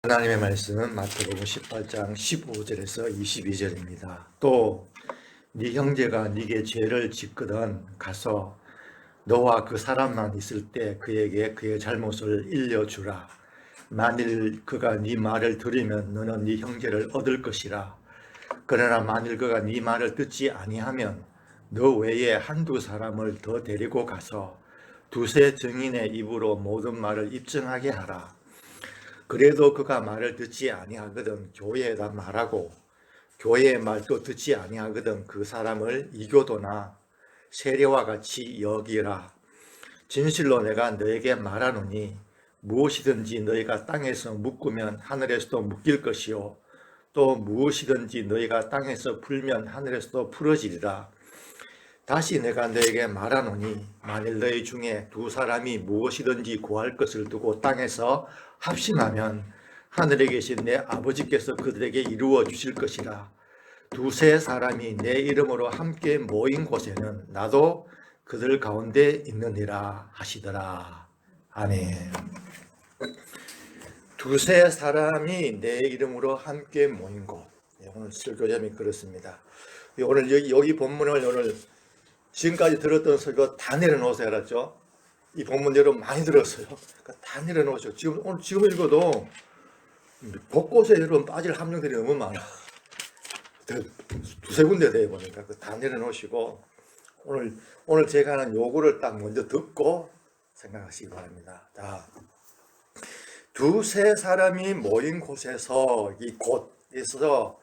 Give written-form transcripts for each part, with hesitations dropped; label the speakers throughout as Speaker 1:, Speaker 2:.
Speaker 1: 하나님의 말씀은 마태복음 18장 15절에서 22절입니다. 또 네 형제가 네게 죄를 짓거든 가서 너와 그 사람만 있을 때 그에게 그의 잘못을 일려주라. 만일 그가 네 말을 들으면 너는 네 형제를 얻을 것이라. 그러나 만일 그가 네 말을 듣지 아니하면 너 외에 한두 사람을 더 데리고 가서 두세 증인의 입으로 모든 말을 입증하게 하라. 그래도 그가 말을 듣지 아니하거든 교회에다 말하고, 교회의 말도 듣지 아니하거든 그 사람을 이교도나 세례와 같이 여기라. 진실로 내가 너에게 말하노니 무엇이든지 너희가 땅에서 묶으면 하늘에서도 묶일 것이요 또 무엇이든지 너희가 땅에서 풀면 하늘에서도 풀어지리라. 다시 내가 너에게 말하노니 만일 너희 중에 두 사람이 무엇이든지 구할 것을 두고 땅에서 합심하면 하늘에 계신 내 아버지께서 그들에게 이루어 주실 것이라. 두세 사람이 내 이름으로 함께 모인 곳에는 나도 그들 가운데 있느니라 하시더라. 아멘. 두세 사람이 내 이름으로 함께 모인 곳. 오늘 설교점이 그렇습니다. 오늘 여기 본문을 오늘 지금까지 들었던 설교 다 내려놓으세요. 알았죠? 이 본문 여러분 많이 들었어요. 그러니까 다 내려놓으시고 지금 읽어도 곳곳에 여러분 빠질 함정들이 너무 많아. 두세 군데 돼 보니까 다 내려놓으시고 오늘 제가 하는 요구를 딱 먼저 듣고 생각하시기 바랍니다. 자, 두세 사람이 모인 곳에서 이 곳에서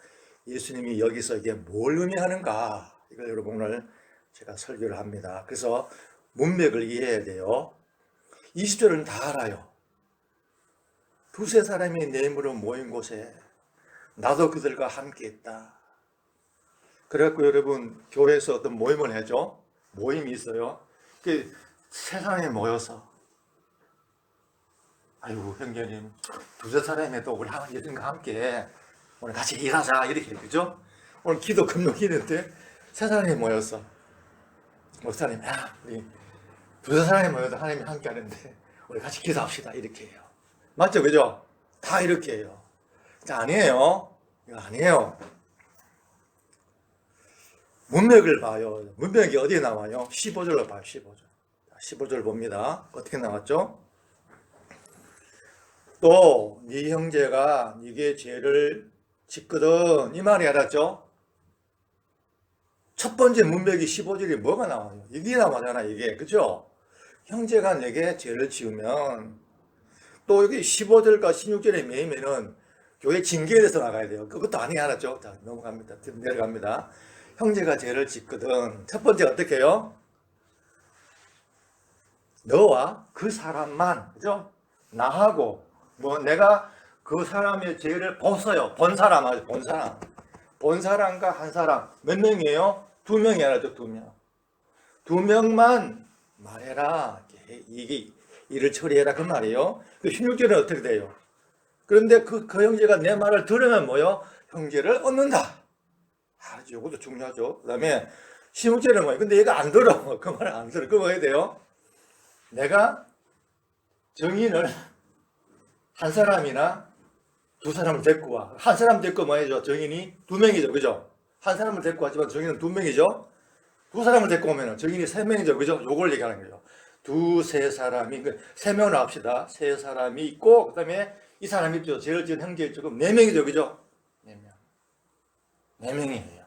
Speaker 1: 예수님이 여기서 이게 뭘 의미하는가, 이걸 여러분 오늘 제가 설교를 합니다. 그래서 문맥을 이해해야 돼요. 20절은 다 알아요. 두세 사람이 내 이름으로 모인 곳에 나도 그들과 함께 있다. 그래갖고 여러분 교회에서 어떤 모임을 해죠. 모임이 있어요. 그 세상에 모여서 아이고 형제님 두세 사람에도 우리 예수님과 함께 오늘 같이 일하자 이렇게 그죠? 오늘 기도 금요일인데 세 사람이 모여서 목사님, 우리 두세 사람이 모여도 하나님이 함께 하는데 우리 같이 기도합시다 이렇게 해요. 맞죠? 그죠? 다 이렇게 해요. 아니에요. 이거 아니에요. 문맥을 봐요. 문맥이 어디에 나와요? 15절로 봐요. 15절 봅니다. 어떻게 나왔죠? 또 네 형제가 네게 죄를 짓거든, 이 말이 알았죠? 첫 번째 문맥이 15절이 뭐가 나와요? 이게 나오잖아, 이게. 그죠? 형제가 내게 죄를 지으면, 또 여기 15절과 16절에 매이면은 교회 징계에 대해서 나가야 돼요. 그것도 아니 알았죠? 자, 넘어갑니다. 내려갑니다. 형제가 죄를 짓거든. 첫 번째 어떻게 해요? 너와 그 사람만, 그죠? 나하고, 내가 그 사람의 죄를 벗어요. 본 사람 아주 본 사람. 본 사람과 한 사람. 몇 명이에요? 두 명이 알았죠? 두 명. 두 명만 말해라. 이게 일을 처리해라. 그 말이에요. 그 16절은 어떻게 돼요? 그런데 그 형제가 내 말을 들으면 뭐요? 형제를 얻는다. 이것도 중요하죠. 그 다음에 16절은 뭐예요? 근데 얘가 안 들어. 그 말을 안 들어. 그거 해야 돼요? 내가 증인을 한 사람이나 두 사람을 데리고 와. 한 사람 데리고 뭐 해죠? 증인이 두 명이죠. 그죠? 한 사람을 데리고 왔지만 증인은 두 명이죠. 두 사람을 데리고 오면 증인이 세 명이죠. 그죠? 요걸 얘기하는 거죠. 두세 사람이, 세 명으로 합시다. 세 사람이 있고, 그 다음에 이 사람이 있죠. 죄를 지은 형제 있죠. 그럼 네 명이죠. 그죠? 네 명. 네 명이에요.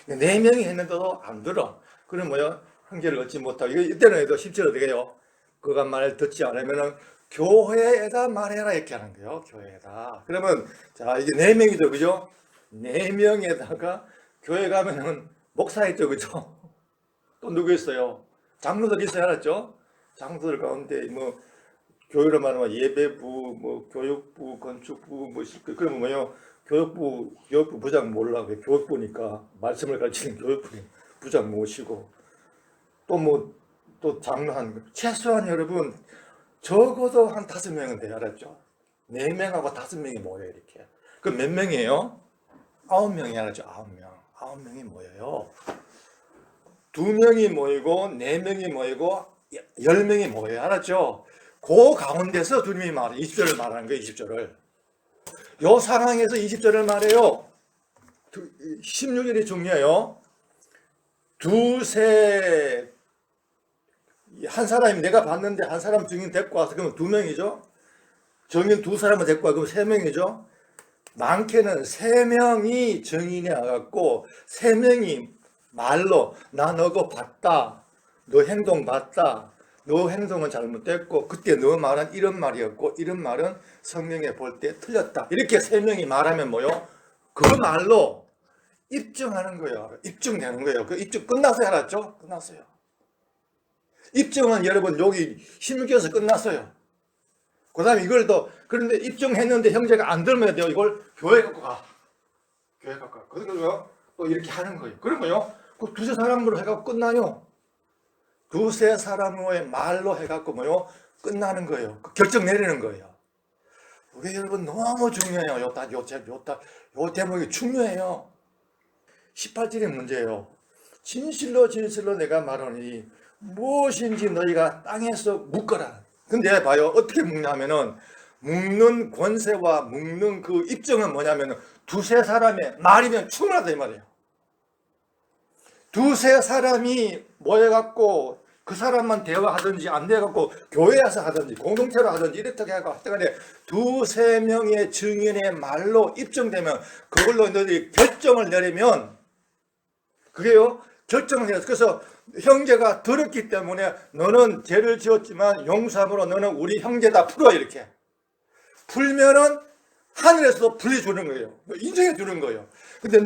Speaker 1: 네 명이 했는데도 안 들어. 그럼 뭐요? 형제를 얻지 못하고. 이때는 해도 10절 어떻게 해요? 그가 말을 듣지 않으면은 교회에다 말해라 이렇게 하는 거예요. 교회에다. 그러면 자, 이게 네 명이죠. 그죠? 네 명에다가 교회 가면은 목사 있죠. 그죠? 또 누구 있어요? 장로들 있어야 알았죠? 장로들 가운데 뭐 교회로 말하면 예배부, 뭐 교육부, 건축부, 뭐 그러면 뭐요? 교육부 부장 몰라. 교육부니까 말씀을 가르치는 교육부 부장 모시고 또 장로 최소한 여러분 적어도 한 5명은 돼야 알았죠? 4명하고 5명이 모여요, 이렇게. 그럼 몇 명이에요? 9명이 알았죠? 9명. 9명이 모여요. 2명이 모이고, 4명이 모이고, 10명이 모여요, 알았죠? 그 가운데서 주님이 말해, 20절을 말하는 거예요, 20절을. 요 상황에서 20절을 말해요. 16절이 중요해요. 두세 한 사람이 내가 봤는데 한 사람 증인 데리고 와서 그러면 2명이죠. 증인 2사람을 데리고 와 그러면 3명이죠. 많게는 3명이 증인이 와갖고 3명이 말로 나 너거 봤다. 너 행동 봤다. 너 행동은 잘못됐고 그때 너 말은 이런 말이었고 이런 말은 성경에 볼 때 틀렸다. 이렇게 3명이 말하면 뭐요? 그 말로 입증하는 거예요. 입증되는 거예요. 그 입증 끝났어요. 알았죠? 끝났어요. 입증은 여러분 여기 16절에서 끝났어요. 그 다음에 이걸 더 그런데 입증했는데 형제가 안 들으면 돼요. 이걸 교회 갖고 가. 교회 갖고 가. 그리고 또 이렇게 하는 거예요. 그러면요. 그 2-3사람으로 해갖고 끝나요. 2-3사람의 말로 해갖고 뭐요? 끝나는 거예요. 그 결정 내리는 거예요. 우리 여러분 너무 중요해요. 요 대목이 중요해요. 18절의 문제예요. 진실로 진실로 내가 말하니 무엇인지 너희가 땅에서 묻거라. 근데 봐요. 어떻게 묵냐면은 묵는 권세와 묵는 그 입증은 뭐냐면은 2-3사람의 말이면 충분하다 이 말이에요. 2-3사람이 모여갖고 그 사람만 대화하든지 안 돼갖고 교회에서 하든지 공동체로 하든지 이렇게 하고 하여튼간에 2-3명의 증인의 말로 입증되면 그걸로 너희들이 결정을 내리면 그게요 결정을 내려서 그래서 형제가 들었기 때문에 너는 죄를 지었지만 용서함으로 너는 우리 형제다 풀어 이렇게 풀면은 하늘에서도 불려주는 거예요. 인정해 주는 거예요. 근데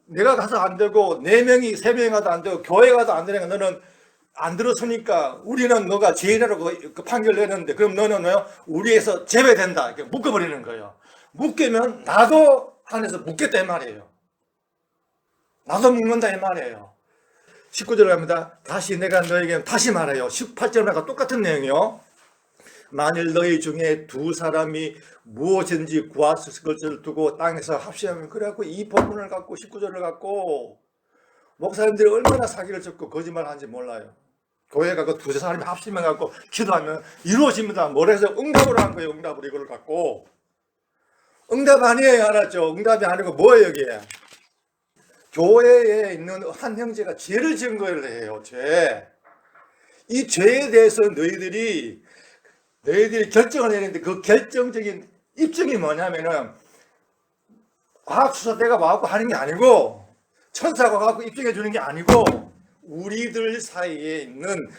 Speaker 1: 내가 가서 안 되고 4명이 3명이 가도 안 되고 교회 가도 안 되니까 너는 안 들었으니까 우리는 너가 죄인이라고 그 판결 내는데 그럼 너는 우리에서 제외된다 이렇게 묶어버리는 거예요. 묶으면 나도 하늘에서 묶겠다 이 말이에요. 나도 묶는다 이 말이에요. 19절 갑니다. 다시 내가 너에게 다시 말해요. 18절과 똑같은 내용이요. 만일 너희 중에 2사람이 무엇인지 구하실 것을 두고 땅에서 합심하면 그래갖고 이 본문을 갖고 19절을 갖고 목사님들이 얼마나 사기를 쳤고 거짓말 하는지 몰라요. 교회 가고 2-3사람이 합심해갖고 기도하면 이루어집니다. 뭘 해서 응답을 한 거예요. 응답을 이걸 갖고 응답 아니에요. 알았죠? 응답이 아니고 뭐예요 이게? 교회에 있는 한 형제가 죄를 지은 거를 해요. 죄. 이 죄에 대해서 너희들이 결정을 내리는데 그 결정적인 입증이 뭐냐면은 과학수사대가 와갖고 하는 게 아니고 천사가 와갖고 입증해 주는 게 아니고 우리들 사이에 있는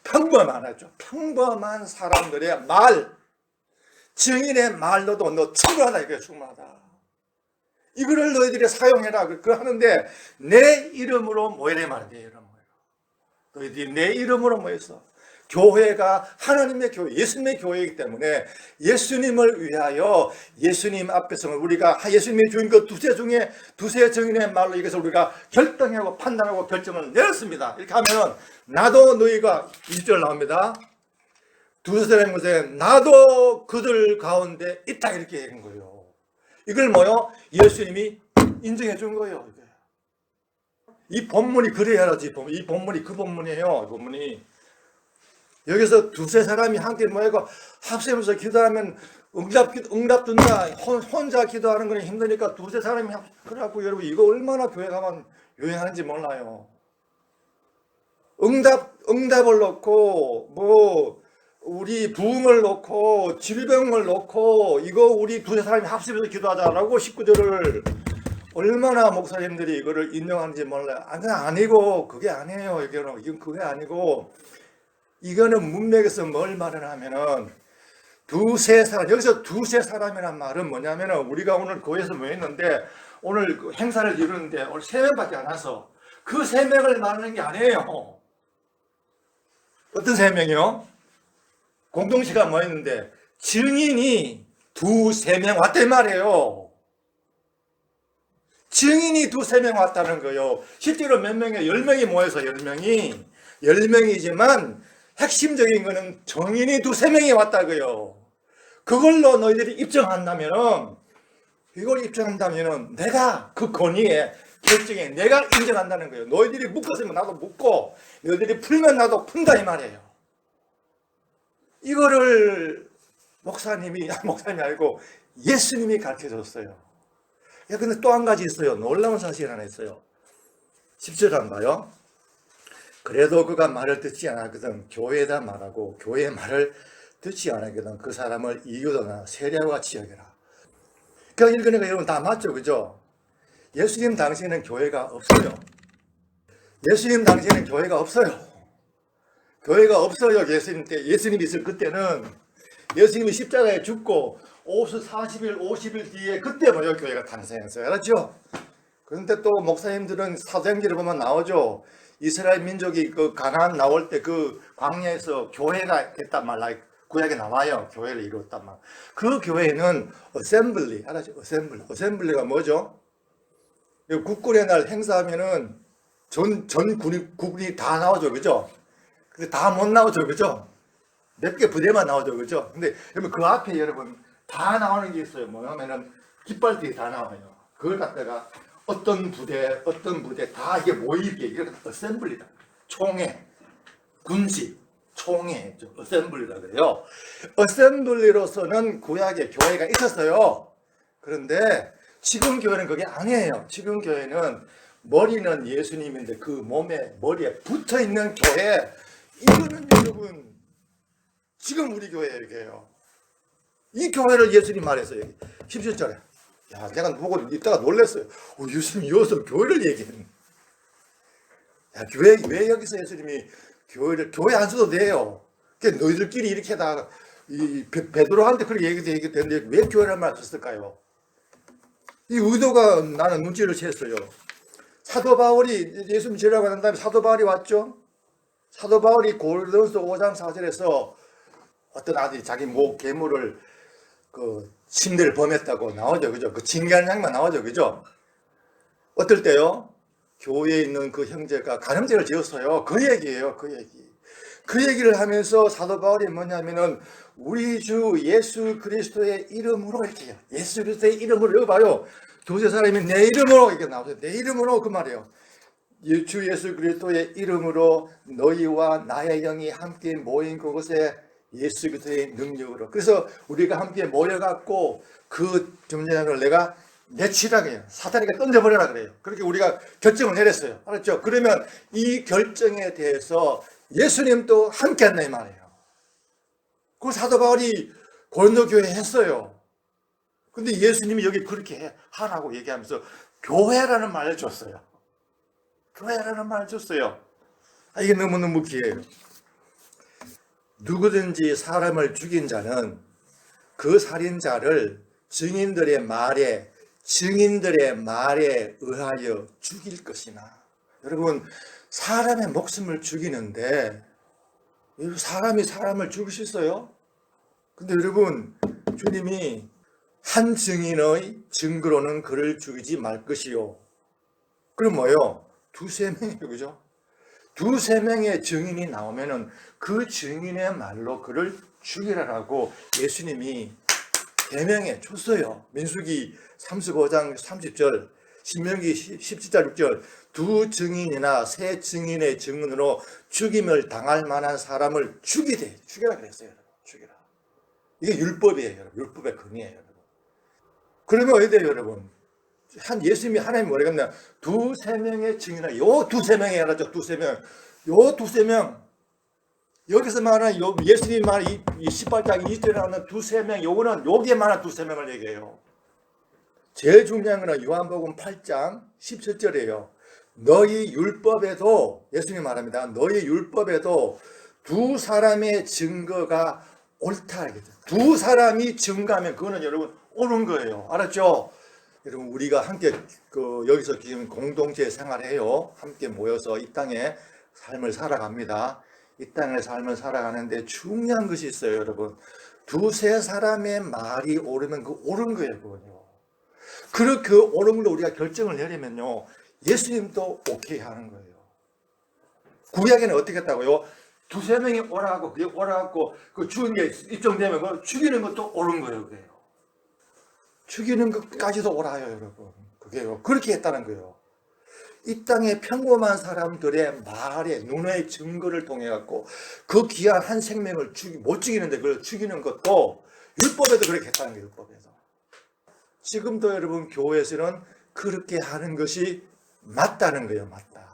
Speaker 1: 평범한 사람들의 말, 증인의 말로도 너 충분하다 이거야. 충분하다. 이거를 너희들이 사용해라. 그거 하는데 내 이름으로 모이래 말이야. 내 이름으로. 너희들이 내 이름으로 모여서 교회가 하나님의 교회, 예수님의 교회이기 때문에 예수님을 위하여 예수님 앞에서 우리가 예수님이 주인 그 2세 증인의 말로 이것을 우리가 결정하고 판단하고 결정을 내렸습니다. 이렇게 하면 나도 너희가 20절 나옵니다. 2사람의 것에 나도 그들 가운데 있다 이렇게 하는 거예요. 이걸 뭐요? 예수님이 인정해 준 거예요. 이 본문이 그래야 하지. 이 본문이 그 본문이에요. 이 본문이. 여기서 2-3사람이 함께 모이고 합심해서 기도하면 응답 준다. 혼자 기도하는 건 힘드니까 2-3사람이 그래갖고 여러분 이거 얼마나 교회 가면 유행하는지 몰라요. 응답을 놓고 뭐 우리 부흥을 놓고 질병을 놓고 이거 우리 2-3사람이 합심해서 기도하자라고 19절을 얼마나 목사님들이 이거를 인정하는지 몰라요. 아니고 그게 아니에요. 이건 그게 아니고 이거는 문맥에서 뭘 말을 하면은 2-3사람 여기서 2-3사람이란 말은 뭐냐면은 우리가 오늘 교회에서 모였는데 오늘 그 행사를 이루는데 오늘 3명밖에 안 와서 그 3명을 말하는 게 아니에요. 어떤 3명이요? 공동체가 모였는데 증인이 2-3명 왔단 말이에요. 증인이 2-3명 왔다는 거예요. 실제로 몇 명이에요? 10명이 모여서 10명이지만 핵심적인 거는 정인이 2-3명이 왔다고요. 그걸로 너희들이 입증한다면은 이걸 입증한다면은 내가 그 권위에 결정에 내가 인정한다는 거예요. 너희들이 묶었으면 나도 묶고 너희들이 풀면 나도 푼다 이 말이에요. 이거를 목사님이 아니고 예수님이 가르쳐줬어요. 근데 또 한 가지 있어요. 놀라운 사실 하나 있어요. 10절 한번 봐요. 그래도 그가 말을 듣지 않았거든 교회에다 말하고 교회의 말을 듣지 않았거든 그 사람을 이교도나 세례와 같이 여겨라. 그러니까 읽으니까 여러분 다 맞죠, 그죠? 예수님 당시에는 교회가 없어요. 예수님 당시에는 교회가 없어요. 교회가 없어요. 예수님이 있을 그때는 예수님이 십자가에 죽고 40일, 50일 뒤에 그때 뭐요 교회가 탄생했어요. 알았죠? 그런데 또 목사님들은 사도행전을 보면 나오죠. 이스라엘 민족이 그 가나안 나올 때 그 광야에서 교회가 됐단 말이야. 구약에 나와요. 교회를 이루었단 말. 그 교회는 어셈블리, 알았죠? 어셈블리가 뭐죠? 국군의 날 행사하면은 전 국군이 다 나오죠, 그죠? 근데 다 못 나오죠, 그죠? 몇 개 부대만 나오죠, 그죠? 근데 여러분 그 앞에 여러분 다 나오는 게 있어요. 뭐냐면은 깃발들이 다 나와요. 그걸 갖다가 어떤 부대 다 이게 모이게 이게 어셈블리다. 총회, 군시, 총회, 어셈블리다 그래요. 어셈블리로서는 구약에 교회가 있었어요. 그런데 지금 교회는 그게 아니에요. 지금 교회는 머리는 예수님인데 그 머리에 붙어 있는 교회, 이거는 여러분 지금 우리 교회예요. 이 교회를 예수님 말했어요. 17절에. 야, 내가 보고 이따가 놀랐어요. 예수님이 여기서 교회를 얘기했네. 야, 왜 여기서 예수님이 교회 안 써도 돼요. 그러니까 너희들끼리 이렇게 다, 베드로한테 그렇게 얘기되는데 왜 교회란 말을 썼을까요? 이 의도가 나는 눈치를 챘어요. 사도 바울이 예수님 제라고 한 다음에 사도 바울이 왔죠. 사도 바울이 고린도전서 5장 4절에서 어떤 아들이 자기 괴물을 침대를 범했다고 나오죠, 그죠? 그 징계하는 장면 나오죠, 그죠? 어떨 때요? 교회에 있는 그 형제가 간음죄를 지었어요. 그 얘기예요, 그 얘기. 그 얘기를 하면서 사도 바울이 뭐냐면은 우리 주 예수 그리스도의 이름으로 이렇게 해요. 예수 그리스도의 이름으로 여기 봐요. 두세 사람이 내 이름으로 이렇게 나오죠. 내 이름으로 그 말이에요. 주 예수 그리스도의 이름으로 너희와 나의 영이 함께 모인 그곳에 예수 그리스도의 능력으로. 그래서 우리가 함께 모여갖고 그 점쟁이를 내가 내치라고 해요. 사탄이가 던져버려라 그래요. 그렇게 우리가 결정을 내렸어요. 알았죠? 그러면 이 결정에 대해서 예수님도 함께 한다 이 말이에요. 그 사도 바울이 고린도 교회에 했어요. 근데 예수님이 여기 그렇게 하라고 얘기하면서 교회라는 말을 줬어요. 교회라는 말을 줬어요. 이게 너무너무 귀해요. 누구든지 사람을 죽인 자는 그 살인자를 증인들의 말에 의하여 죽일 것이나. 여러분, 사람의 목숨을 죽이는데 사람이 사람을 죽일 수 있어요? 근데 여러분, 주님이 한 증인의 증거로는 그를 죽이지 말 것이요. 그럼 뭐요? 두세 명이에요, 그죠? 두세 명의 증인이 나오면은 그 증인의 말로 그를 죽이라라고 예수님이 계명해 줬어요. 민수기 35장 30절, 신명기 17장 6절, 두 증인이나 세 증인의 증언으로 죽임을 당할 만한 사람을 죽이라 그랬어요. 죽이라. 이게 율법이에요, 여러분. 율법의 근이에요, 여러분. 그러면 어디 돼요, 여러분? 예수님이 하나님 뭐라겠냐? 두세 명의 증인이나 요 두세 명이 알았죠? 두세 명. 요 두세 명. 여기서 말하는 예수님이 말하는 이 18장 20절에 나오는 두세 명, 요거는 여기에 말하는 두세 명을 얘기해요. 제일 중요한 거는 요한복음 8장 17절이에요. 너희 율법에도, 예수님이 말합니다. 너희 율법에도 두 사람의 증거가 옳다. 두 사람이 증거하면 그거는 여러분 옳은 거예요. 알았죠? 여러분, 우리가 함께 여기서 지금 공동체 생활해요. 함께 모여서 이 땅에 삶을 살아갑니다. 이 땅의 삶을 살아가는데 중요한 것이 있어요, 여러분. 두세 사람의 말이 옳으면 그 옳은 거예요, 그거요. 그렇게 옳은 걸로 우리가 결정을 내리면요, 예수님도 오케이 하는 거예요. 구약에는 어떻게 했다고요? 두세 명이 오라고, 그게 오라고, 그 죽은 게 입증되면 그 죽이는 것도 옳은 거예요, 그게요. 죽이는 것까지도 옳아요, 여러분. 그게요. 그렇게 했다는 거예요. 이 땅의 평범한 사람들의 말에 눈의 증거를 통해 갖고 그 귀한 한 생명을 못 죽이는데 그걸 죽이는 것도 율법에도 그렇게 했다는 거예요. 율법에서. 지금도 여러분 교회에서는 그렇게 하는 것이 맞다는 거예요. 맞다.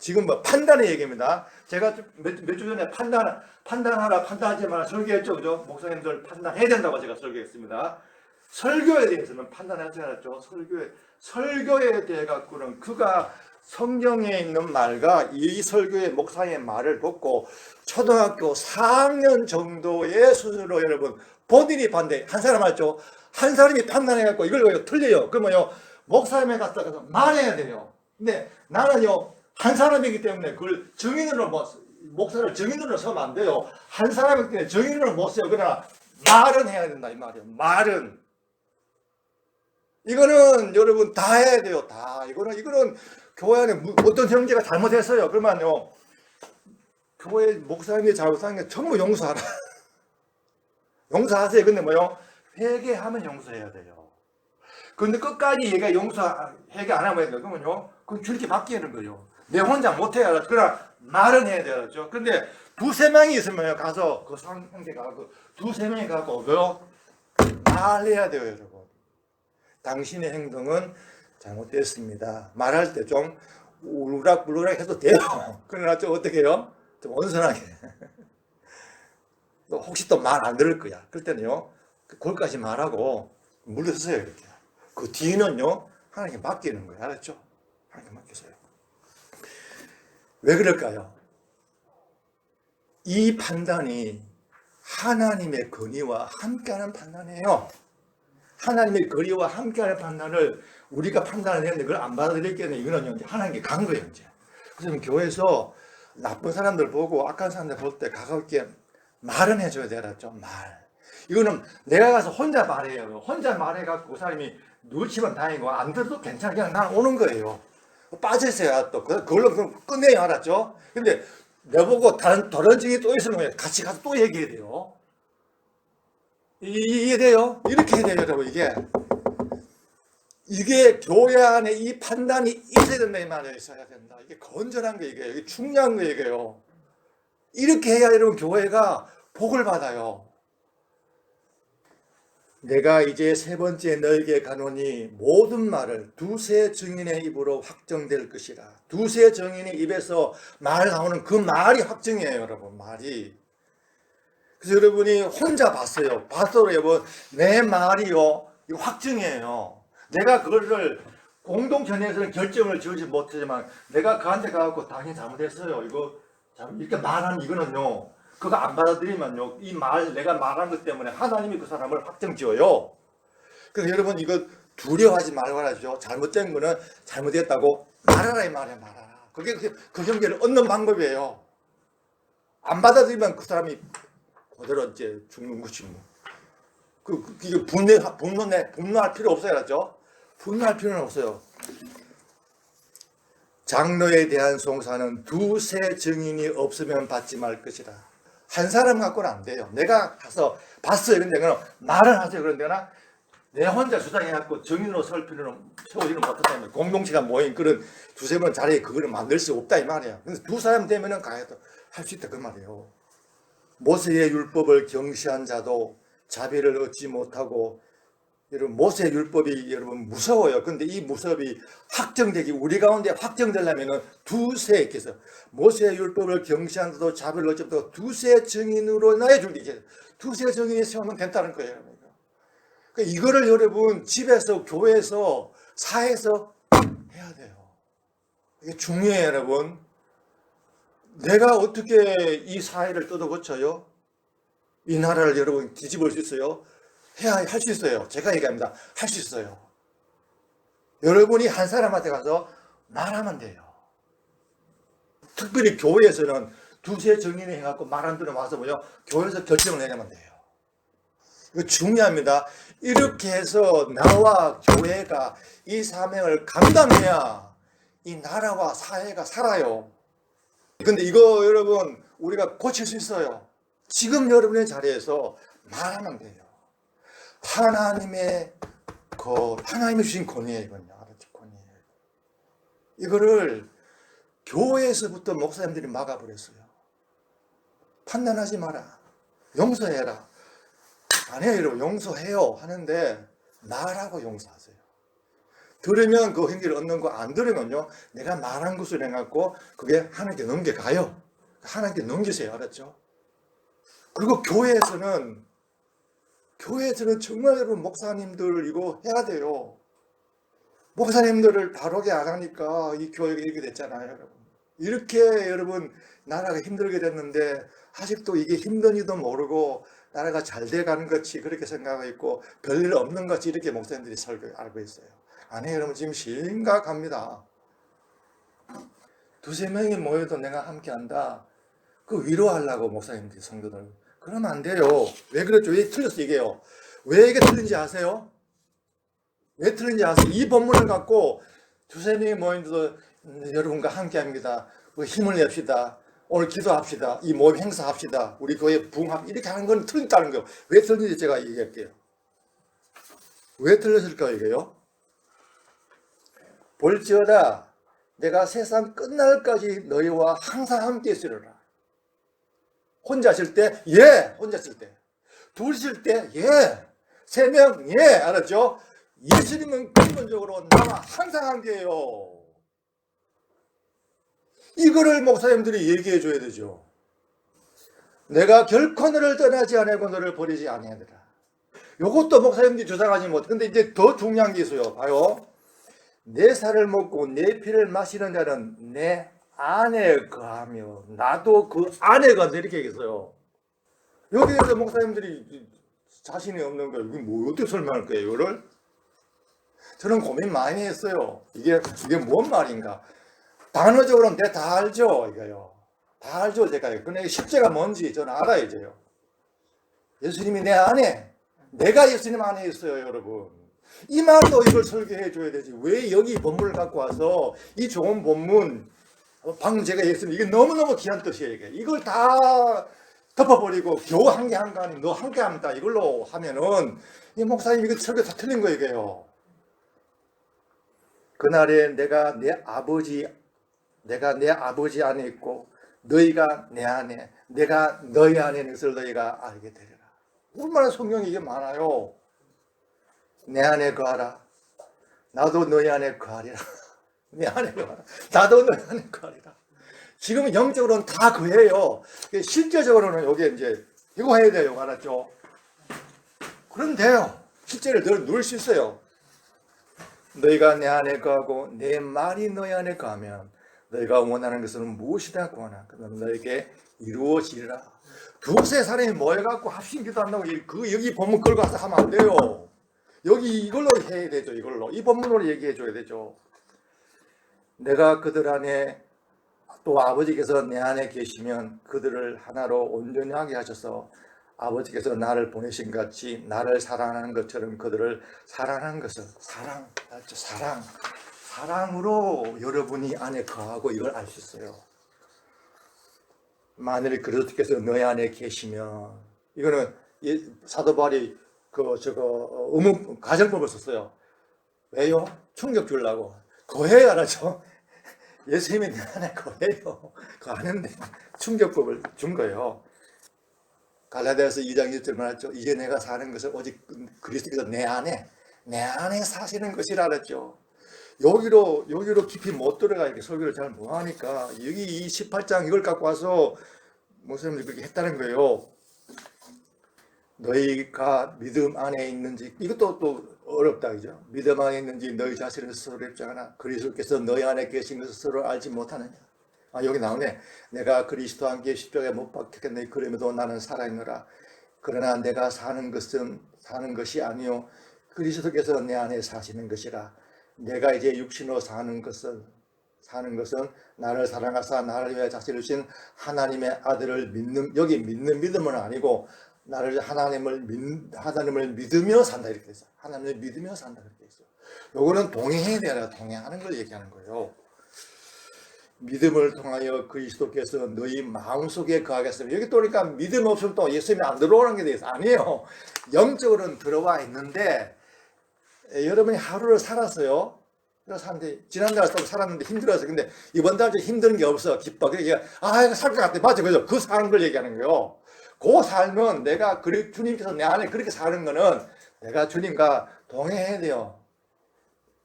Speaker 1: 지금 뭐 판단의 얘기입니다. 제가 몇 주 전에 판단하라, 판단하지 마라 설교했죠. 그죠? 목사님들 판단해야 된다고 제가 설교했습니다. 설교에 대해서는 판단하지 않았죠. 설교에 대해 갖고는 그가 성경에 있는 말과 이 설교의 목사의 말을 듣고 초등학교 4학년 정도의 수준으로 여러분 본인이 반대, 한 사람 알죠? 한 사람이 판단해갖고 이걸 틀려요. 그러면요, 목사님에 가서 말해야 돼요. 근데 나는요, 한 사람이기 때문에 그걸 증인으로 목사를 증인으로 서면 안 돼요. 한 사람이기 때문에 증인으로 못 써요. 그러나 말은 해야 된다 이 말이에요. 말은. 이거는 여러분 다 해야 돼요. 다. 이거는 교회 안에 어떤 형제가 잘못했어요. 그러면요, 교회 목사님이 잘못한 게 전부 용서하라. 용서하세요. 근데 뭐요? 회개하면 용서해야 돼요. 근데 끝까지 얘가 회개 안 하면 돼요. 그러면요, 그건 그렇게 바뀌는 거예요. 내 혼자 못해야 그러나 말은 해야 되죠. 근데 두세 명이 있으면 가서 그 형제가 두세 명이 가고 말해야 돼요, 여러분. 당신의 행동은 잘못됐습니다. 말할 때 좀 울락불락 해도 돼요. 그러나 좀 어떻게 해요? 좀 온순하게. 또 혹시 또 말 안 들을 거야. 그럴 때는요, 그걸까지 말하고 물러서세요, 이렇게. 그 뒤는요, 하나님께 맡기는 거예요. 알았죠? 하나님께 맡기세요. 왜 그럴까요? 이 판단이 하나님의 권위와 함께하는 판단이에요. 하나님의 권위와 함께하는 판단을 우리가 판단을 했는데 그걸 안 받아들일 때는 이거는 이제 하나님께 간 거예요, 이제. 그래서 교회에서 나쁜 사람들 보고 악한 사람들 볼 때 가깝게 말은 해줘야 돼, 알았죠? 말. 이거는 내가 가서 혼자 말해요. 혼자 말해갖고 그 사람이 누치면 다행이고 안 들어도 괜찮아. 그냥 난 오는 거예요. 빠져있어야 또 그걸로 끝내야, 알았죠? 근데 내보고 다른 증이 또 있으면 같이 가서 또 얘기해야 돼요. 이해돼요? 이렇게 해야 돼요, 여러분. 이게 교회 안에 이 판단이 있어야 된다 이 말이에요. 있어야 된다. 이게 건전한 거 이게 중요한 거 이게요. 이렇게 해야 여러분 교회가 복을 받아요. 내가 이제 세 번째 너에게 가노니 모든 말을 두세 증인의 입으로 확정될 것이라. 두세 증인의 입에서 말 나오는 그 말이 확정이에요, 여러분. 말이. 그래서 여러분이 혼자 봤어요. 봤어도 여러분 내 말이요, 이거 확정이에요. 내가 그거를 공동체내에서는 결정을 지우지 못하지만 내가 그한테 가갖고 당연히 잘못했어요, 이거 이렇게 말하는 이거는요, 그거 안 받아들이면요, 이 말, 내가 말한 것 때문에 하나님이 그 사람을 확정 지어요. 그래서 여러분 이거 두려워하지 말아야죠. 잘못된 거는 잘못했다고 말하라 이 말이야, 말하라. 그게 그 경계를 얻는 방법이에요. 안 받아들이면 그 사람이 그대로 이제 죽는 거지 뭐. 이게 분노할 필요 없어요, 알았죠? 분노할 필요는 없어요. 장로에 대한 송사는 두세 증인이 없으면 받지 말 것이다. 한 사람 갖고는 안 돼요. 내가 가서 봤어요. 근데 그럼 말을 하세요. 그런데 내 혼자 주장해갖고 증인으로 세우지는 못한다면 공동체가 모인 그런 두세 번 자리에 그거를 만들 수 없다 이 말이야. 그래서 두 사람 되면은 가야도 할 수 있다 그 말이에요. 모세의 율법을 경시한 자도 자비를 얻지 못하고, 여러분 모세의 율법이 여러분 무서워요. 근데 이 무섭이 확정되기, 우리 가운데 확정되려면은 두세, 그래서 모세의 율법을 경시한 자도 자비를 얻지 못하고 두세 증인으로 나의 줄이, 두세 증인이 세우면 된다는 거예요. 그러니까 이거를 여러분 집에서, 교회에서, 사회에서 해야 돼요. 이게 중요해요, 여러분. 내가 어떻게 이 사회를 뜯어 고쳐요? 이 나라를 여러분 뒤집을 수 있어요? 할 수 있어요. 제가 얘기합니다. 할 수 있어요. 여러분이 한 사람한테 가서 말하면 돼요. 특별히 교회에서는 두세 증인이 해갖고 말 안 들으면 와서 교회에서 결정을 내려면 돼요. 이거 중요합니다. 이렇게 해서 나와 교회가 이 사명을 감당해야 이 나라와 사회가 살아요. 근데 이거 여러분 우리가 고칠 수 있어요. 지금 여러분의 자리에서 말하면 돼요. 하나님이 주신 권위예요, 이건요. 권위예요. 이거를 교회에서부터 목사님들이 막아버렸어요. 판단하지 마라. 용서해라. 아니에요, 여러분. 용서해요. 하는데 말하고 용서하세요. 들으면 그 행위를 얻는 거, 안 들으면요, 내가 말한 것을 해갖고 그게 하나님께 넘겨가요. 하나님께 넘기세요. 알았죠? 그리고 교회에서는 정말 여러분 목사님들 이거 해야 돼요. 목사님들을 다루게 안 하니까 이 교회가 이렇게 됐잖아요, 여러분. 이렇게 여러분 나라가 힘들게 됐는데 아직도 이게 힘든지도 모르고 나라가 잘 돼가는 것이 그렇게 생각하고 있고 별일 없는 것이 이렇게 목사님들이 알고 있어요. 아니 여러분 지금 심각합니다. 두세 명이 모여도 내가 함께 한다. 그 위로하려고 목사님들이 성도들. 그러면 안 돼요. 왜 그랬죠? 왜 틀렸어 이게요? 왜 이게 틀린지 아세요? 왜 틀린지 아세요? 이 본문을 갖고 두세 명이 모여도 여러분과 함께 합니다. 힘을 냅시다. 오늘 기도합시다. 이 모임 행사합시다. 우리 교회 부흥합 이렇게 하는 건 틀렸다는 거예요. 왜 틀린지 제가 얘기할게요. 왜 틀렸을까요 이게요? 볼지어다 내가 세상 끝날까지 너희와 항상 함께 있으리라. 혼자 있을 때 예, 혼자 있을 때. 둘 있을 때 예, 세 명 예, 알았죠? 예수님은 근본적으로 나와 항상 함께해요. 이거를 목사님들이 얘기해 줘야 되죠. 내가 결코 너를 떠나지 아니하고 너를 버리지 아니하리라. 요것도 목사님들이 주장하지 못해. 근데 이제 더 중요한 게 있어요. 봐요. 내 살을 먹고 내 피를 마시는 자는 내 안에 거하며 나도 그 안에 거한다 이렇게 얘기했어요. 여기에서 목사님들이 자신이 없는 거예요. 이게 뭐 어떻게 설명할 거예요, 이거를? 저는 고민 많이 했어요. 이게 뭔 말인가? 단어적으로는 내가 다 알죠, 이거요. 다 알죠, 제가. 근데 실제가 뭔지 저는 알아야죠. 예수님이 내 안에, 내가 예수님 안에 있어요, 여러분. 이 말도 이걸 설계해 줘야 되지. 왜 여기 본문을 갖고 와서 이 좋은 본문, 방금 제가 얘기했습니다. 이게 너무너무 귀한 뜻이에요, 이게. 이걸 다 덮어버리고 겨우 한 개 한 거 아니면 너 한 개 합니다. 이걸로 하면은 이 목사님 이거 설계 다 틀린 거예요, 이게요. 그날에 내가 내 아버지 안에 있고 너희가 내 안에, 내가 너희 안에 있는 것을 너희가 알게 되리라. 얼마나 성경이 이게 많아요. 내 안에 거하라. 나도 너희 안에 거하리라. 내 안에 거하라. 나도 너희 안에 거하리라. 지금 영적으로는 다 거예요. 실제적으로는 여기 이제 이거 해야 돼요. 알았죠? 그럼 돼요. 실제로 늘 누릴 수 있어요. 너희가 내 안에 거하고 내 말이 너희 안에 거하면 너희가 원하는 것은 무엇이다 구하나 그러면 너에게 이루어지리라. 두세 사람이 모여갖고 합심 기도한다고 여기 본문 끌고 와서 하면 안 돼요. 여기 이걸로 해야 되죠. 이걸로 이 본문으로 얘기해 줘야 되죠. 내가 그들 안에 또 아버지께서 내 안에 계시면 그들을 하나로 온전히 하게 하셔서 아버지께서 나를 보내신 같이 나를 사랑하는 것처럼 그들을 사랑하는 것을 사랑으로 여러분이 안에 거하고 이걸 알 수 있어요. 만일 그리스도께서 너희 안에 계시면 이거는 사도 바울이 가정법을 썼어요. 왜요? 충격 주려고. 거해요, 알았죠? 예수님이 내 안에 거해요. 그 아는데 충격법을 준 거예요. 갈라디아서 2장 1절 말했죠. 이제 내가 사는 것은 오직 그리스도께서 내 안에 사시는 것이라 그랬죠. 여기로 깊이 못 들어가 이렇게 설교를 잘 못하니까 여기 이 18장 이걸 갖고 와서 목사님들이 그렇게 했다는 거예요. 너희가 믿음 안에 있는지 이것도 또 어렵다 그죠? 믿음 안에 있는지 너희 자신을 스스로 뵙지 않아 그리스도께서 너희 안에 계신 것을 스스로 알지 못하느냐. 여기 나오네. 내가 그리스도와 함께 십자가에 못 박혔겠네. 그럼에도 나는 살아있노라. 그러나 내가 사는 것이 아니요 그리스도께서 내 안에 사시는 것이라. 내가 이제 육신으로 사는 것은 나를 사랑하사 나를 위하여 자신을 주신 하나님의 아들을 믿는, 여기 믿는 믿음은 아니고 하나님을 믿으며 산다 이렇게 했어요. 하나님을 믿으며 산다 이렇게 했어요. 요거는 동행해야 되나 동행하는 걸 얘기하는 거예요. 믿음을 통하여 그리스도께서 너희 마음속에 거하겠습니다. 여기 또 그러니까 믿음 없으면 또 예수님이 안 들어오는 게 돼서 아니에요. 영적으로는 들어와 있는데 여러분이 하루를 살았어요. 살았는데 지난달 살았는데 힘들어서 근데 이번 달 힘든 게 없어 기뻐. 그러니까 이거 살 것 같아. 맞아, 그죠? 그 사는 걸 얘기하는 거예요. 그 삶은 내가 주님께서 내 안에 그렇게 사는 거는 내가 주님과 동행해야 돼요.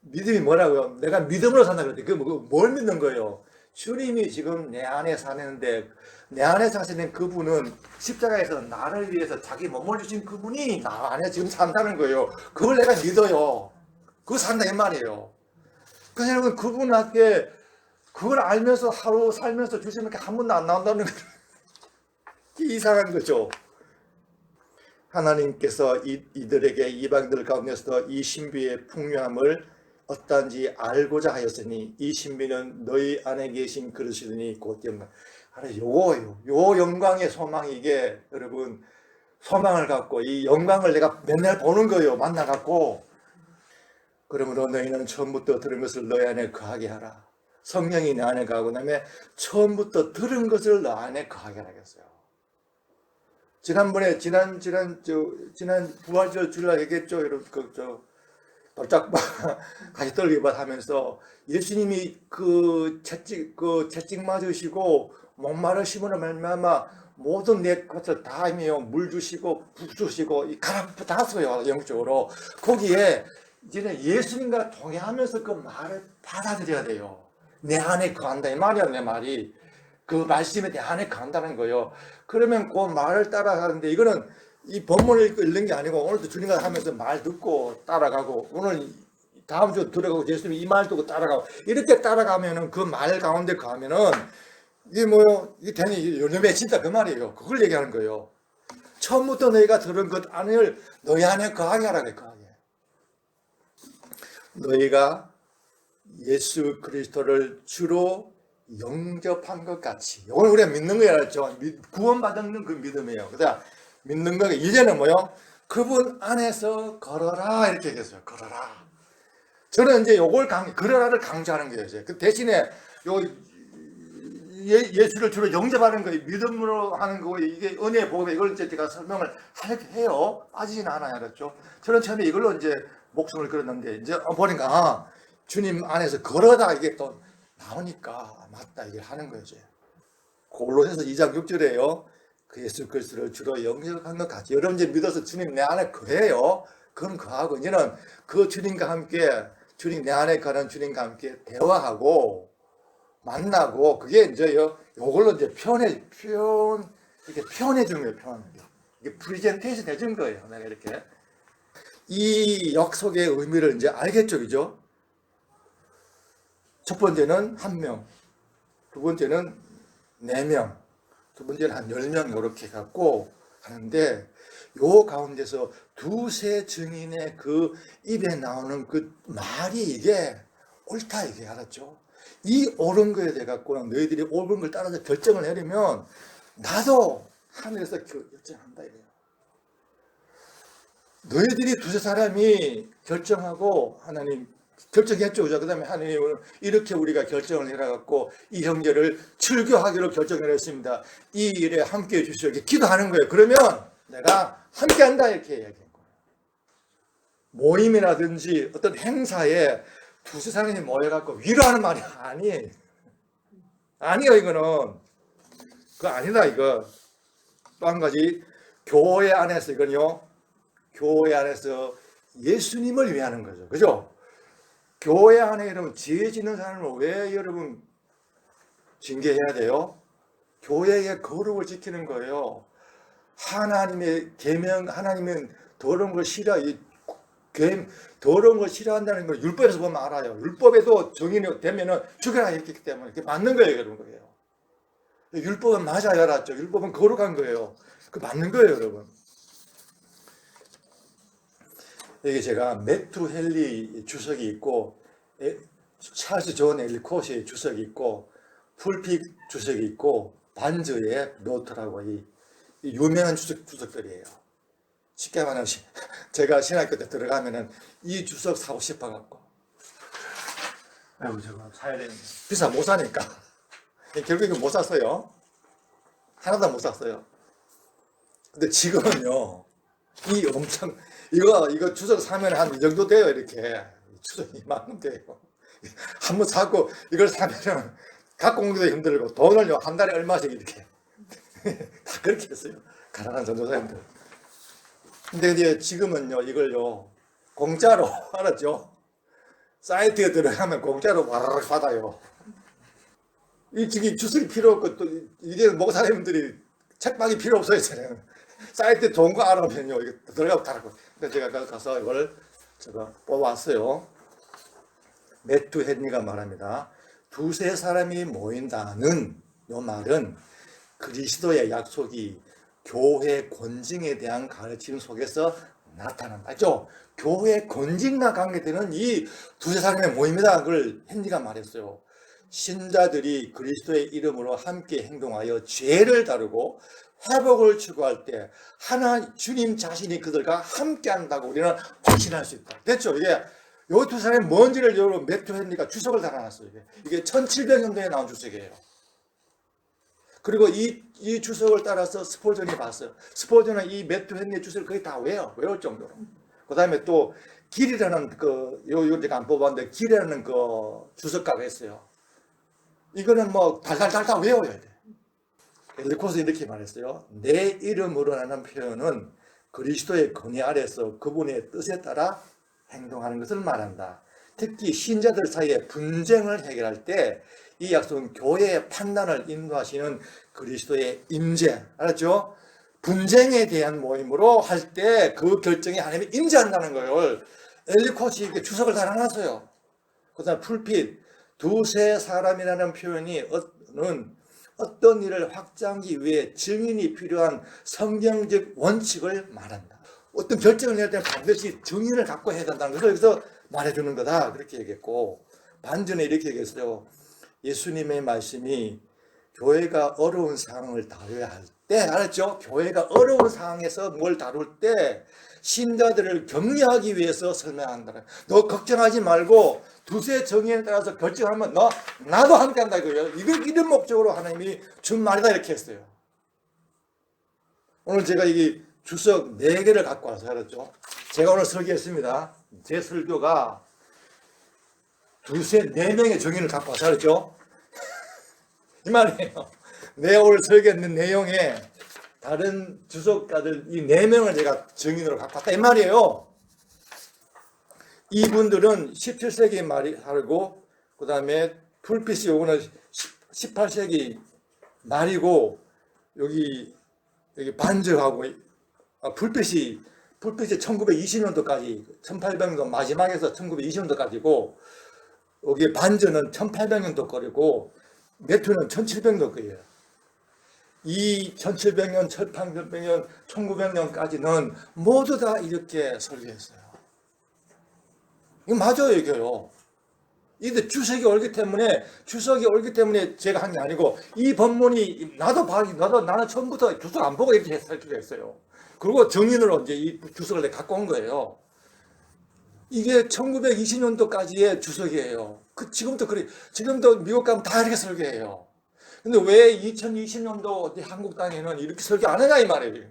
Speaker 1: 믿음이 뭐라고요? 내가 믿음으로 산다 그랬더니 뭘 믿는 거예요? 주님이 지금 내 안에 사는데 내 안에 사시는 그분은 십자가에서 나를 위해서 자기 몸을 주신 그분이 나 안에 지금 산다는 거예요. 그걸 내가 믿어요. 그거 산다 이 말이에요. 그래서 여러분 그분한테 그걸 알면서 하루 살면서 주시는 게 한 번도 안 나온다는 거예요. 이상한 거죠. 하나님께서 이들에게 이방인들 가운데서 이 신비의 풍요함을 어떤지 알고자 하였으니 이 신비는 너희 안에 계신 그릇이니 곧 영광. 요거예요. 요 영광의 소망이 이게 여러분 소망을 갖고 이 영광을 내가 맨날 보는 거예요. 만나갖고. 그러므로 너희는 처음부터 들은 것을 너희 안에 거하게 하라. 성령이 내 안에 거하고 그다음에 처음부터 들은 것을 너 안에 거하게 하겠어요. 지난번에 지난 부활절 주일날 얘기했죠. 여러분 깜짝 같이 떨기밭 하면서 예수님이 채찍 맞으시고 목마르심으로 말미암아 모든 내 것을 다 하며 물 주시고 붓 주시고 이 가라부터 다 써요. 영적으로 거기에 이제는 예수님과 동행하면서 그 말을 받아들여야 돼요. 내 안에 거한다 이 말이야. 내 말이 그 말씀이 내 안에 거한다는 거예요. 그러면 그 말을 따라가는데 이거는 이 본문을 읽는 게 아니고 오늘도 주님과 하면서 말 듣고 따라가고 오늘 다음 주 들어가고 예수님 이 말 듣고 따라가고 이렇게 따라가면은 그 말 가운데 가면은 이게 뭐요? 이게 괜히 요즘에 진짜 그 말이에요. 그걸 얘기하는 거예요. 처음부터 너희가 들은 것 안을 너희 안에 거하게 하라고 거하게. 너희가 예수 그리스도를 주로 영접한 것 같이. 이걸 우리가 믿는 거야, 알죠? 구원받는 그 믿음이에요. 그다음 믿는 거 이제는 뭐요? 그분 안에서 걸어라 이렇게 얘기했어요. 걸어라. 저는 이제 요걸 걸어라를 강조하는 거예요. 이제 그 대신에 예수를 주로 영접하는 거예요. 믿음으로 하는 거고 이게 은혜의 복음에 이걸 이제 제가 설명을 해요. 빠지진 않아요, 알았죠? 저는 처음에 이걸로 이제 목숨을 걸었는데 이제 보니까 주님 안에서 걸어다 이게 또 나오니까 맞다 이게 하는 거예요. 이제 골로새서 2장 6절에요. 그 예수 그리스도를 주로 영접한 것 같이. 여러분 이제 믿어서 주님 내 안에 거해요. 그럼 거하고 이제는 그 주님과 함께 주님 내 안에 거하는 주님과 함께 대화하고 만나고 그게 이제 요걸로 이제 이렇게 표현해 주는 거예요. 표현. 이게 프리젠테이션 해준 거예요. 내가 이렇게 이 약속의 의미를 이제 알겠죠, 그죠? 첫 번째는 1명, 두 번째는 4명, 두 번째는 한 10명 이렇게 갖고 하는데 요 가운데서 두세 증인의 그 입에 나오는 그 말이 이게 옳다 이게 알았죠? 이 옳은 거에 대해 갖고 너희들이 옳은 걸 따라서 결정을 내리면 나도 하늘에서 결정한다 이래요. 너희들이 두세 사람이 결정하고 하나님 결정했죠. 그 다음에 하나님은 이렇게 우리가 결정을 해갖고 이 형제를 출교하기로 결정을 했습니다. 이 일에 함께 해주시오. 이렇게 기도하는 거예요. 그러면 내가 함께 한다 이렇게 이야기한 거예요. 모임이라든지 어떤 행사에 두세 사람이 모여갖고 위로하는 말이 아니에요. 아니요, 이거는. 그거 아니다, 이거. 또 한 가지, 교회 안에서 이건요, 교회 안에서 예수님을 위하는 거죠. 그죠? 교회 안에 여러분 지혜 짓는 사람을 왜 여러분 징계해야 돼요? 교회의 거룩을 지키는 거예요. 하나님의 계명, 하나님은 더러운 걸 싫어, 더러운 걸 싫어한다는 걸 율법에서 보면 알아요. 율법에도 정인이 되면은 죽여라 했기 때문에 이렇게 맞는 거예요, 여러분. 거예요. 율법은 맞아요, 알았죠? 율법은 거룩한 거예요. 그 맞는 거예요, 여러분. 여기 제가 매튜 헨리 주석이 있고 찰스 존 엘리콧의 주석이 있고 풀픽 주석이 있고 반저의 노트라고 이 유명한 주석들이에요. 쉽게 말하면 제가 신학교 때 들어가면은 이 주석 사고 싶어갖고 아이고 저거 사야 되는데 비싸 못 사니까 결국엔 못 샀어요. 하나도 못 샀어요. 근데 지금은요 이 엄청 이거 주석 사면 한 이 정도 돼요. 이렇게 주석이 이만큼 돼요. 한번 사고 이걸 사면은 갖고 오기도 힘들고 돈을요 한 달에 얼마씩 이렇게 다 그렇게 했어요. 가난한 전도사님들. 근데 이제 지금은요 이걸요 공짜로 알았죠? 사이트에 들어가면 공짜로 와르르 받아요. 이 지금 주술이 필요 없고 또 이제 목사님들이 책방이 필요 없어요. 저는 사이트 좋은 거 알아보면요 이게 들어가고 달고. 그래서 제가 가서 이걸 제가 뽑았어요. 매튜 헨리가 말합니다. 두세 사람이 모인다는 이 말은 그리스도의 약속이 교회 권징에 대한 가르침 속에서 나타난다죠. 교회 권징과 관계되는 이 두세 사람의 모임이다. 그걸 헨리가 말했어요. 신자들이 그리스도의 이름으로 함께 행동하여 죄를 다루고 회복을 추구할 때 하나 주님 자신이 그들과 함께 한다고 우리는 확신할 수 있다. 됐죠? 이게 요 두 사람이 뭔지를 여러분 매튜 헨리가 주석을 달아놨어요. 이게 1700년도에 나온 주석이에요. 그리고 이 주석을 따라서 스폴전이 봤어요. 스폴전은 이 매튜 헨리의 주석을 거의 다 외울 정도로. 그 다음에 또 길이라는 요 제가 안 뽑았는데 길이라는 주석가가 있어요. 이거는 뭐 달달달 다 외워야 돼. 엘리코스 이렇게 말했어요. 내 이름으로라는 표현은 그리스도의 권위 아래서 그분의 뜻에 따라 행동하는 것을 말한다. 특히 신자들 사이에 분쟁을 해결할 때 이 약속은 교회의 판단을 인도하시는 그리스도의 임재, 알았죠? 분쟁에 대한 모임으로 할 때 그 결정에 하나님이 임재한다는 걸 엘리코스 이렇게 주석을 달아놨어요. 그 다음에 풀핏, 두세 사람이라는 표현이 어떤 일을 확장하기 위해 증인이 필요한 성경적 원칙을 말한다. 어떤 결정을 내야 되면 반드시 증인을 갖고 해야 된다는 것을 여기서 말해주는 거다. 그렇게 얘기했고, 반전에 이렇게 얘기했어요. 예수님의 말씀이 교회가 어려운 상황을 다뤄야 할 때, 알았죠? 교회가 어려운 상황에서 뭘 다룰 때 신자들을 격려하기 위해서 설명한다. 너 걱정하지 말고 두세 정의에 따라서 결정하면 나도 함께 한다 이거예요. 이런 목적으로 하나님이 준 말이다 이렇게 했어요. 오늘 제가 이 주석 4개를 갖고 와서 알았죠? 제가 오늘 설교했습니다. 제 설교가 두세 4명의 정의를 갖고 와서 알았죠? 이 말이에요. 내 오늘 설교했는 내용에 다른 주석가들 이 4명을 제가 증인으로 갖고 왔다 이 말이에요. 이분들은 17세기 말이 다르고 그 다음에 풀핏이 요거는 18세기 말이고 여기 반저하고 풀핏이 1920년도까지 1800년도 마지막에서 1920년도까지고 여기 반저는 1800년도 거리고 매튜는 1700년도 거예요. 이 1700년, 1800년, 1900년까지는 모두 다 이렇게 설교했어요. 이거 맞아요, 이게요. 이게 주석이 올기 때문에 제가 한 게 아니고 이 본문이 나는 처음부터 주석 안 보고 이렇게 설교했어요. 그리고 정인으로 이제 이 주석을 갖고 온 거예요. 이게 1920년도까지의 주석이에요. 지금도 미국 가면 다 이렇게 설교해요. 근데 왜 2020년도 한국 땅에는 이렇게 설교 안 하냐 이 말이에요.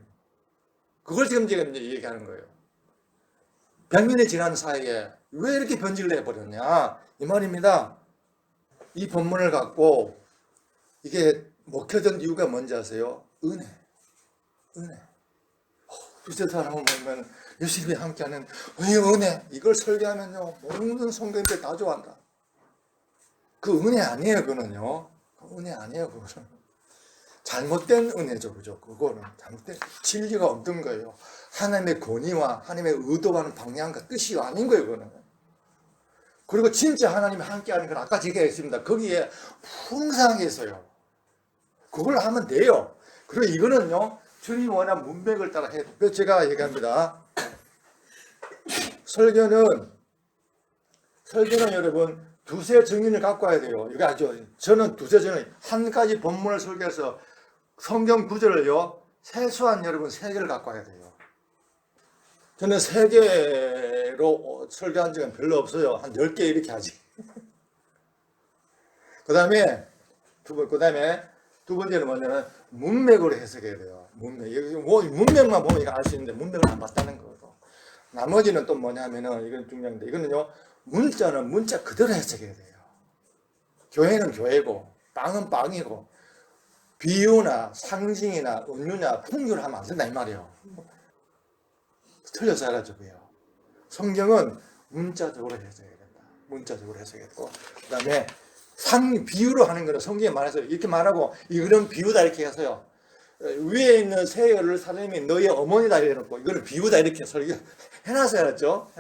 Speaker 1: 그걸 지금 제가 이제 얘기하는 거예요. 100년이 지난 사이에 왜 이렇게 변질을 해버렸냐 이 말입니다. 이 본문을 갖고 이게 먹혀진 이유가 뭔지 아세요? 은혜. 두세 사람을 모이면 열심히 함께하는 은혜. 이걸 설교하면요 모든 성도인들 다 좋아한다. 그 은혜 아니에요. 그거는요. 은혜 아니에요. 그거는 잘못된 은혜죠. 그죠? 그거는 잘못된 진리가 없는 거예요. 하나님의 권위와 하나님의 의도와는 방향과 뜻이 아닌 거예요. 그거는. 그리고 진짜 하나님이 함께하는 건 아까 제가 했습니다. 거기에 풍성하게 있어요. 그걸 하면 돼요. 그리고 이거는요 주님이 원하는 문맥을 따라 해야 돼요. 그래서 제가 얘기합니다. 설교는 여러분 두세 정인을 갖고 와야 돼요. 이거 아죠? 저는 두세 정인, 한 가지 본문을 설교해서 성경 구절을요, 최소한 여러분 3개를 갖고 와야 돼요. 저는 3개로 설교한 적은 별로 없어요. 한 10개 이렇게 하지. 그 다음에 두 번째는 뭐냐면 문맥으로 해석해야 돼요. 문맥만 보면 이거 알 수 있는데 문맥을 안 봤다는 거고. 나머지는 또 뭐냐면은 이건 중요한데 이거는요. 문자는 문자 그대로 해석해야 돼요. 교회는 교회고 빵은 빵이고 비유나 상징이나 은유나 풍류를 하면 안 된다 이 말이에요. 틀려서 알아주고요. 성경은 문자적으로 해석해야 된다. 문자적으로 해석했고, 그 다음에 비유로 하는 거는 성경에 말해서 이렇게 말하고 이거는 비유다 이렇게 해서요. 위에 있는 새열을 사람이 너의 어머니다 이래놓고 이거는 비유다 이렇게 설교해놨어야죠.